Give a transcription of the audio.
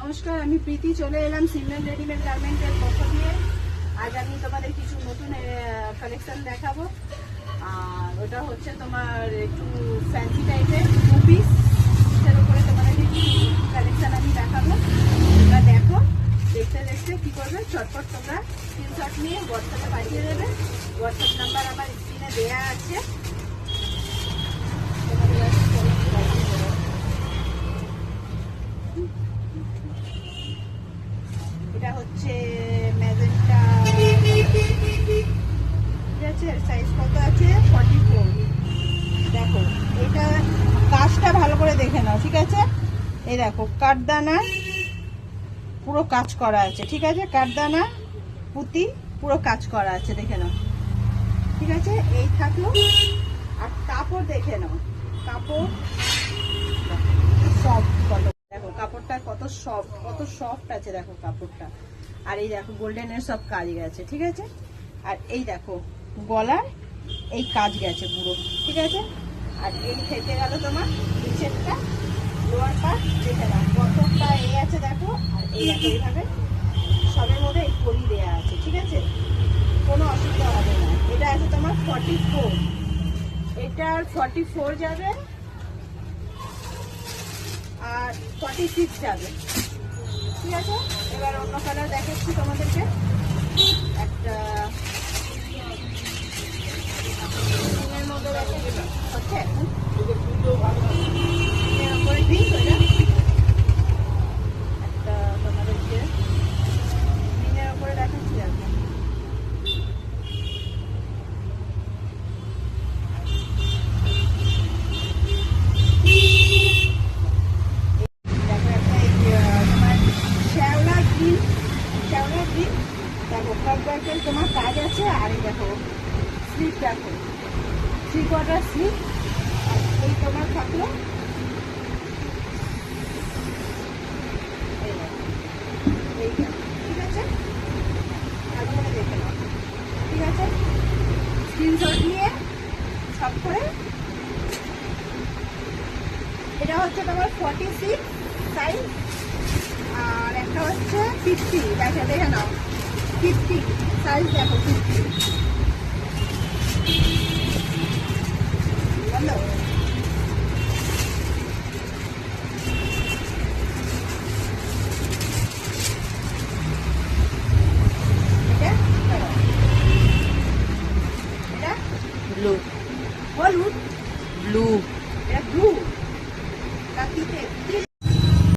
নমস্কার, আমি প্রীতি চলে এলাম সিমরান রেডিমেড গার্মেন্টের পক্ষ দিয়ে। আজ আমি তোমাদের কিছু নতুন কালেকশন দেখাবো। আর ওটা হচ্ছে তোমার একটু ফ্যান্সি টাইপের টু পিসের উপরে তোমাদের কিছু কালেকশন আমি দেখাবো। তোমরা দেখো, দেখতে দেখতে কী করবে, চটপট তোমরা স্ক্রিনশট নিয়ে হোয়াটসঅ্যাপে পাঠিয়ে দেবে। হোয়াটসঅ্যাপ নাম্বার আমার স্ক্রিনে দেওয়া আছে। এটা হচ্ছে ম্যাজেন্টা, ঠিক আছে? সাইজ কত আছে? 44। দেখো, এটা কাজটা ভালো করে দেখে নাও, ঠিক আছে? এই দেখো, কাঠদানা পুরো কাজ করা আছে, ঠিক আছে? কাঠদানা পুঁতি পুরো কাজ করা আছে, দেখে নাও, ঠিক আছে? এই থাকলো। আর কাপড় দেখে নাও, কাপড় সফট কত, দেখো কাপড়টা কত সফট আছে, দেখো কাপড়টা। আর এই দেখো গোল্ডেনের সব কাজ গেছে, ঠিক আছে? আর এই দেখো গলার এই কাজ গেছে পুরো, ঠিক আছে? আর এই থেকে গেল তোমার নিচেরটা, লোয়ার পার্ট দেখে নাও, বটমটা এই আছে দেখো। আর এই দেখো এইভাবে সবের মধ্যে এই কলি দেওয়া আছে, ঠিক আছে? কোনো অসুবিধা হবে না। এটা আছে তোমার 44, এটার 44 যাবে আর 46 যাবে, ঠিক আছে? এবার অন্য কালার দেখাচ্ছি তোমাদেরকে। একটা মধ্যে হচ্ছে একটা তোমাদেরকে গ্রিনের ওপরে দেখাচ্ছি। একটা তোমার কাজ আছে। আর এই দেখো স্লিপ, দেখো 3/4 স্লিপ। আর এই তোমার থাকলো এইটা, ঠিক আছে? তারপরে দেখে নাও, ঠিক আছে? স্ক্রিনশট নিয়ে সব করে। এটা হচ্ছে তোমার 46 সাইজ, আর একটা হচ্ছে 50, দেখে নাও 50 সাইজ, দেখো 50, বুঝলো?